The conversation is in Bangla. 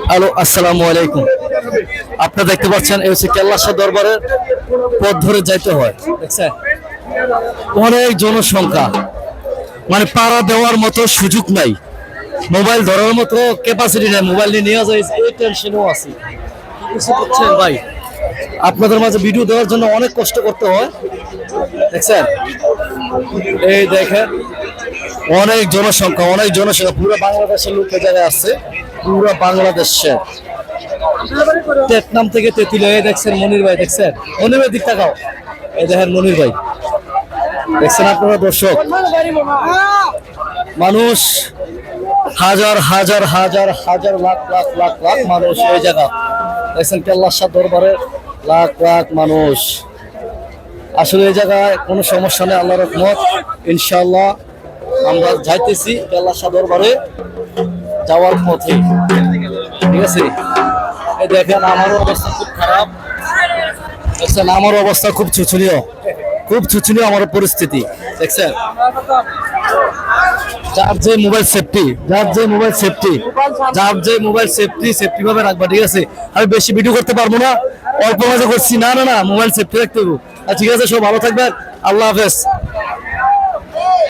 হ্যালো, আসসালামু আলাইকুম। আপনারা দেখতে পাচ্ছেন এই হচ্ছে কেল্লা শাহ দরবারের পথ ধরে যাইতে হয়, দেখছেন অনেক জনসংখ্যা, মানে পাড়া দেওয়ার মতো সুযোগ নাই, মোবাইল ধরার মতো ক্যাপাসিটি নাই, মোবাইল নিয়ে যায় এই টেনশনও আছে। কিছু বুঝছেন ভাই, আপনাদের মাঝে ভিডিও দেওয়ার জন্য অনেক কষ্ট করতে হয়, দেখছেন এই দেখেন অনেক জনসংখ্যা পুরো বাংলাদেশের লোক এই জায়গায় আসছে, পুরো বাংলাদেশের টেকনাম থেকে তেতুলিয়া। এই দেখছেন মনির ভাই, দেখছেন মনির ভাই দিক তাকাও, এই দেখেন মনির ভাই, দেখছেন আপনারা দর্শক, মানুষ হাজার হাজার হাজার হাজার লাখ লাখ লাখ লাখ মানুষ এই জায়গা, দেখছেন কেল্লা শাহ দরবারে লাখ লাখ মানুষ। আসলে এই জায়গায় কোনো সমস্যা নেই, আল্লাহর রহমত, ইনশাআল্লাহ আমরা যাইতেছি কেল্লা শাহ দরবারে যাওয়ার পথে, ঠিক আছে। এই দেখেন আমারও অবস্থা খুব খারাপ, দেখছেন আমার অবস্থা খুব শোচনীয় আমার পরিস্থিতি, দেখছেন। যার যে মোবাইল সেফটি ভাবে রাখবা, ঠিক আছে। আমি বেশি ভিডিও করতে পারবো না, অল্প মাঝে করছি, না মোবাইল সেফটি রাখতে হবে। ঠিক আছে, সব ভালো থাকবেন, আল্লাহ হাফেজ।